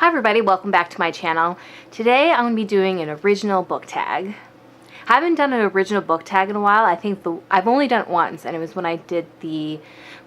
everybody, welcome back to my channel. Today I'm going to be doing an original book tag. I haven't done an original book tag in a while. I've only done it once, and it was when I did the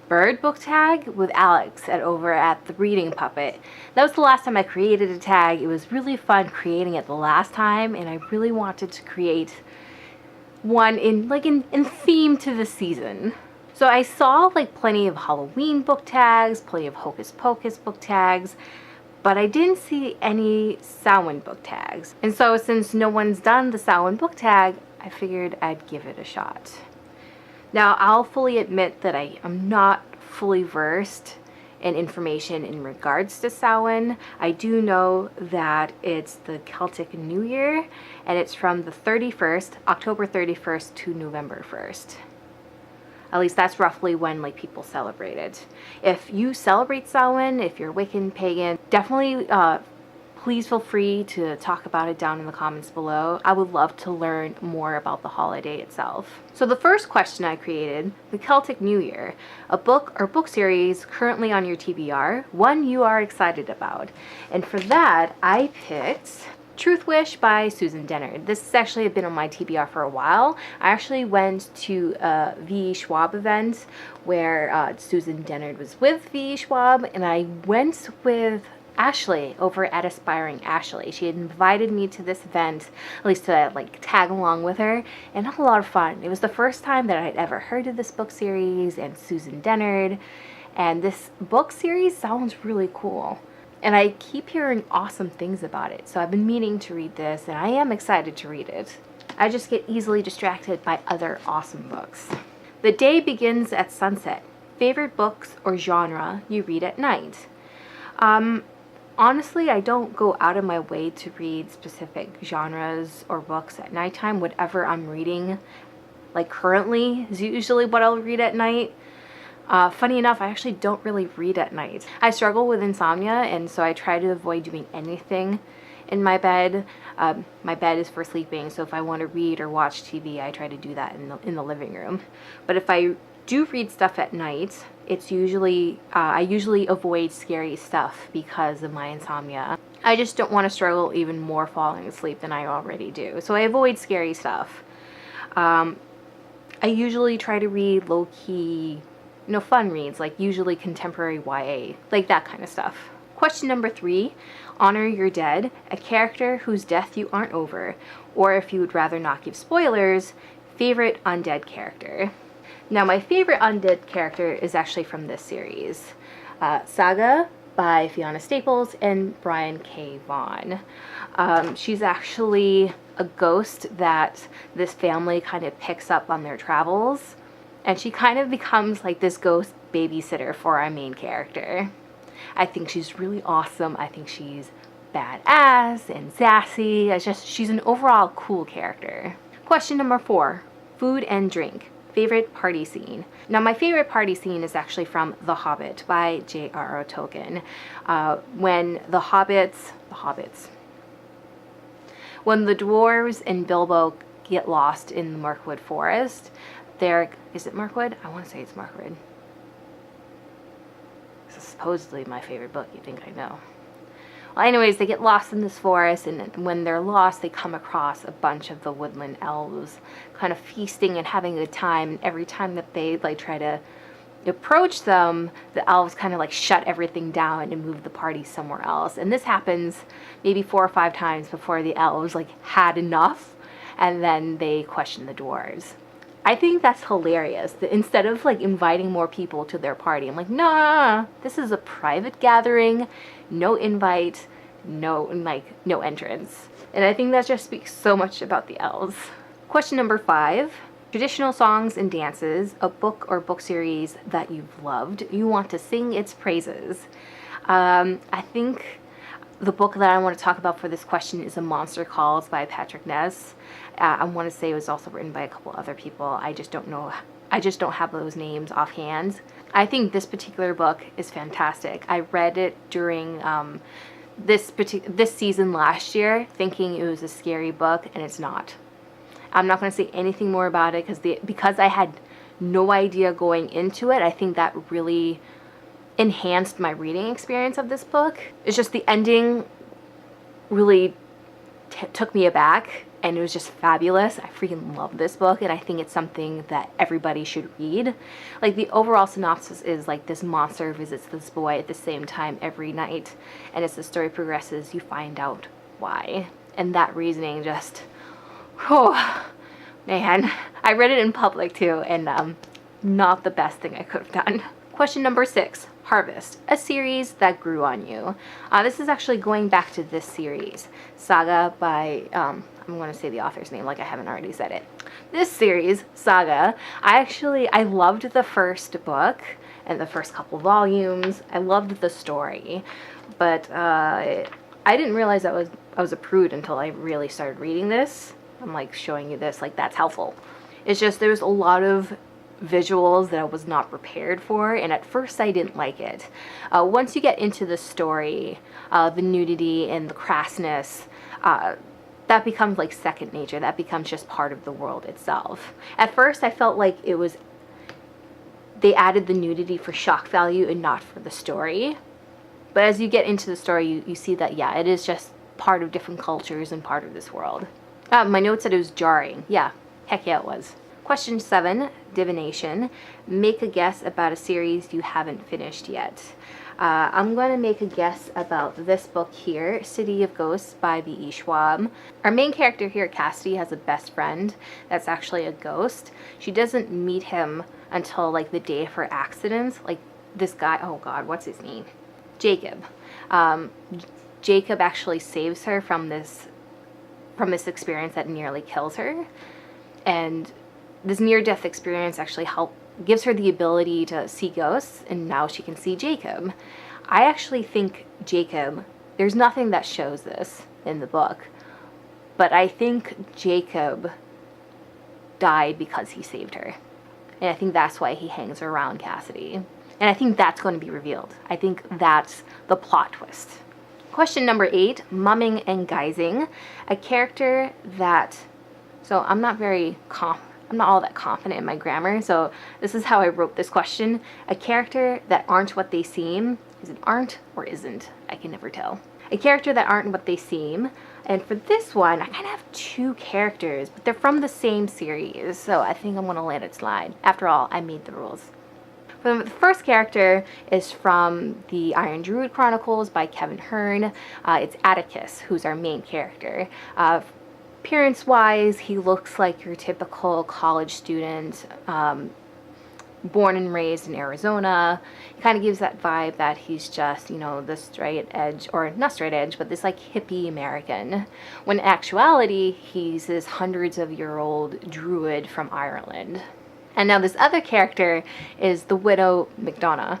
bird book tag with Alex over at the Reading Puppet. That was the last time I created a tag. It was really fun creating it the last time, and I really wanted to create one in theme to the season. So I saw plenty of Halloween book tags, plenty of Hocus Pocus book tags, but I didn't see any Samhain book tags. And so since no one's done the Samhain book tag, I figured I'd give it a shot. Now, I'll fully admit that I am not fully versed in information in regards to Samhain. I do know that it's the Celtic New Year, and it's from the October 31st to November 1st. At least that's roughly when people celebrate it. If you celebrate Samhain, if you're Wiccan, pagan, definitely please feel free to talk about it down in the comments below. I would love to learn more about the holiday itself. So the first question I created, the Celtic New Year, a book or book series currently on your TBR, one you are excited about. And for that, I picked Truth Wish by Susan Dennard. This has actually been on my TBR for a while. I actually went to a V.E. Schwab event where Susan Dennard was with V.E. Schwab, and I went with Ashley over at Aspiring Ashley. She had invited me to this event, at least to tag along with her, and it was a lot of fun. It was the first time that I'd ever heard of this book series and Susan Dennard, and this book series sounds really cool. And I keep hearing awesome things about it, so I've been meaning to read this, and I am excited to read it. I just get easily distracted by other awesome books. The day begins at sunset. Favorite books or genre you read at night? Honestly, I don't go out of my way to read specific genres or books at nighttime. Whatever I'm reading, currently, is usually what I'll read at night. Funny enough, I actually don't really read at night. I struggle with insomnia, and so I try to avoid doing anything in my bed. My bed is for sleeping, so if I want to read or watch TV, I try to do that in the living room. But if I do read stuff at night, it's usually I usually avoid scary stuff because of my insomnia. I just don't want to struggle even more falling asleep than I already do, so I avoid scary stuff. I usually try to read low-key, fun reads, usually contemporary YA, that kind of stuff. Question number 3, honor your dead, a character whose death you aren't over, or if you would rather not give spoilers, favorite undead character. Now, my favorite undead character is actually from this series, Saga by Fiona Staples and Brian K. Vaughan. She's actually a ghost that this family kind of picks up on their travels, and she kind of becomes this ghost babysitter for our main character. I think she's really awesome. I think she's badass and sassy. She's an overall cool character. Question number 4, food and drink. Favorite party scene. Now, my favorite party scene is actually from The Hobbit by J.R.R. Tolkien. When the dwarves and Bilbo get lost in the Mirkwood Forest, is it Mirkwood? I want to say it's Mirkwood. This is supposedly my favorite book. You think I know. Well, anyways, they get lost in this forest, and when they're lost, they come across a bunch of the woodland elves kind of feasting and having a good time. And every time that they try to approach them, the elves kind of shut everything down and move the party somewhere else. And this happens maybe 4 or 5 times before the elves had enough, and then they question the dwarves. I think that's hilarious. That instead of inviting more people to their party, I'm nah, this is a private gathering, no invite, no entrance. And I think that just speaks so much about the elves. Question number 5, traditional songs and dances, a book or book series that you've loved, you want to sing its praises. I think the book that I want to talk about for this question is A Monster Calls by Patrick Ness. I want to say it was also written by a couple other people. I just don't know. I just don't have those names offhand. I think this particular book is fantastic. I read it during this season last year, thinking it was a scary book, and it's not. I'm not going to say anything more about it because I had no idea going into it. I think that really enhanced my reading experience of this book. It's just the ending really took me aback, and it was just fabulous. I freaking love this book, and I think it's something that everybody should read. Like, the overall synopsis is like this monster visits this boy at the same time every night, and as the story progresses, you find out why. And that reasoning just, oh man, I read it in public too, and not the best thing I could have done. Question number 6, Harvest, a series that grew on you. This is actually going back to this series, Saga by, I'm going to say the author's name like I haven't already said it. This series, Saga, I loved the first book and the first couple volumes. I loved the story, but I didn't realize I was a prude until I really started reading this. I'm like showing you this, like that's helpful. It's just there was a lot of visuals that I was not prepared for, and at first I didn't like it. Once you get into the story, the nudity and the crassness, that becomes like second nature. That becomes just part of the world itself. At first I felt like they added the nudity for shock value and not for the story. But as you get into the story, you see that, yeah, it is just part of different cultures and part of this world. My note said it was jarring. Yeah, heck yeah it was. Question 7, Divination. Make a guess about a series you haven't finished yet. I'm going to make a guess about this book here, City of Ghosts by V.E. Schwab. Our main character here, Cassidy, has a best friend that's actually a ghost. She doesn't meet him until like the day of her accident. Like this guy, oh god, what's his name? Jacob. Jacob actually saves her from this experience that nearly kills her. And this near-death experience actually gives her the ability to see ghosts, and now she can see Jacob. I actually think Jacob, there's nothing that shows this in the book, but I think Jacob died because he saved her. And I think that's why he hangs around Cassidy. And I think that's going to be revealed. I think that's the plot twist. Question number 8, Mumming and Guising. A character that, so I'm not all that confident in my grammar, so this is how I wrote this question. A character that aren't what they seem. Is it aren't or isn't? I can never tell. A character that aren't what they seem. And for this one, I kind of have 2 characters, but they're from the same series, so I think I'm going to let it slide. After all, I made the rules. The first character is from the Iron Druid Chronicles by Kevin Hearn. It's Atticus, who's our main character. Appearance-wise, he looks like your typical college student, born and raised in Arizona. He kind of gives that vibe that he's just, the straight edge, or not straight edge, but this like hippie American. When in actuality, he's this hundreds-of-year-old druid from Ireland. And now this other character is the widow McDonough.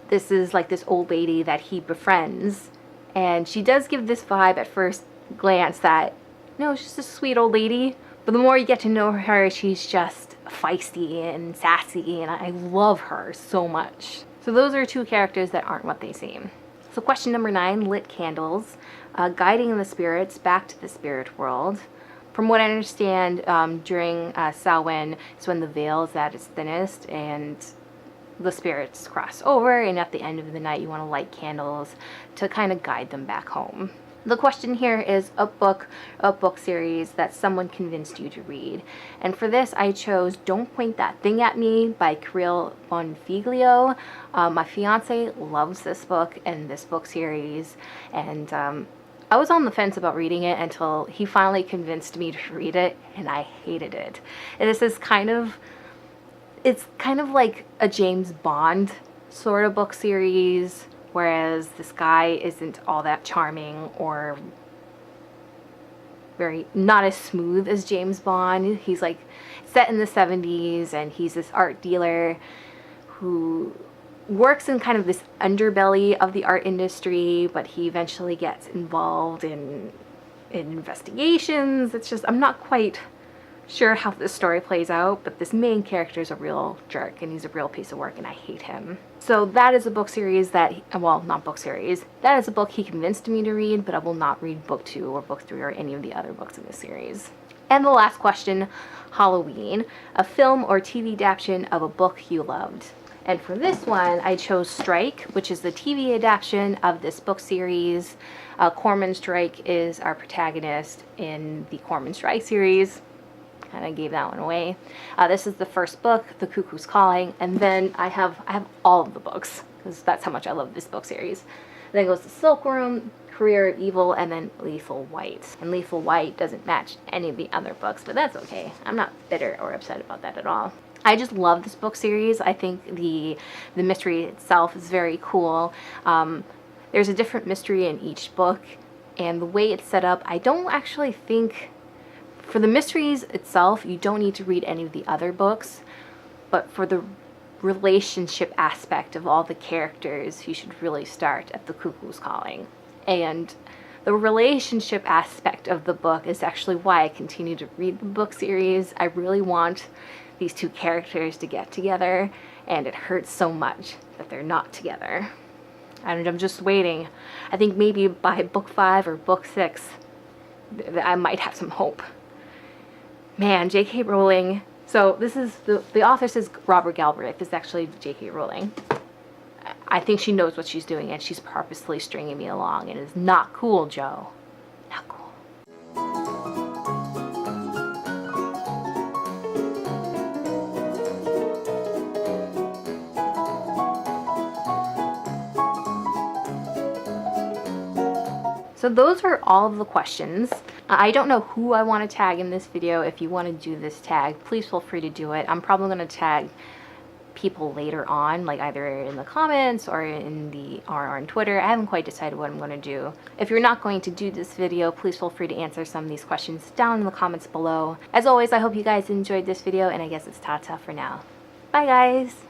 This is like this old lady that he befriends, and she does give this vibe at first glance that, no, she's just a sweet old lady. But the more you get to know her, she's just feisty and sassy, and I love her so much. So those are 2 characters that aren't what they seem. So question number 9, Lit Candles. Guiding the spirits back to the spirit world. From what I understand, during Samhain is when the veil is at its thinnest and the spirits cross over, and at the end of the night you want to light candles to kind of guide them back home. The question here is a book series that someone convinced you to read. And for this, I chose Don't Point That Thing at Me by Kirill Bonfiglio. My fiance loves this book and this book series, and I was on the fence about reading it until he finally convinced me to read it, and I hated it. And this is it's kind of like a James Bond sort of book series, whereas this guy isn't all that charming or not as smooth as James Bond. He's like set in the 70s, and he's this art dealer who works in kind of this underbelly of the art industry, but he eventually gets involved in investigations. It's just, I'm not quite sure how this story plays out, but this main character is a real jerk, and he's a real piece of work, and I hate him. So that is a book series that, not book series, that is a book he convinced me to read, but I will not read book 2 or book 3 or any of the other books in this series. And the last question, Halloween, a film or TV adaptation of a book you loved. And for this one, I chose Strike, which is the TV adaptation of this book series. Cormoran Strike is our protagonist in the Cormoran Strike series. Kind of gave that one away. This is the first book, The Cuckoo's Calling, and then I have all of the books because that's how much I love this book series. Then goes to Silkworm, Career of Evil, and then Lethal White. And Lethal White doesn't match any of the other books, but that's okay. I'm not bitter or upset about that at all. I just love this book series. I think the mystery itself is very cool. There's a different mystery in each book, and the way it's set up, I don't actually think, for the mysteries itself, you don't need to read any of the other books, but for the relationship aspect of all the characters, you should really start at The Cuckoo's Calling. And the relationship aspect of the book is actually why I continue to read the book series. I really want these two characters to get together, and it hurts so much that they're not together. And I'm just waiting. I think maybe by book 5 or book 6, I might have some hope. Man, J.K. Rowling. So this is, the author says Robert Galbraith. This is actually J.K. Rowling. I think she knows what she's doing, and she's purposely stringing me along, and it's not cool, Joe. Not cool. So those are all of the questions. I don't know who I want to tag in this video. If you want to do this tag, please feel free to do it. I'm probably going to tag people later on, like either in the comments or on Twitter. I haven't quite decided what I'm going to do. If you're not going to do this video, please feel free to answer some of these questions down in the comments below. As always, I hope you guys enjoyed this video, and I guess it's ta-ta for now. Bye guys!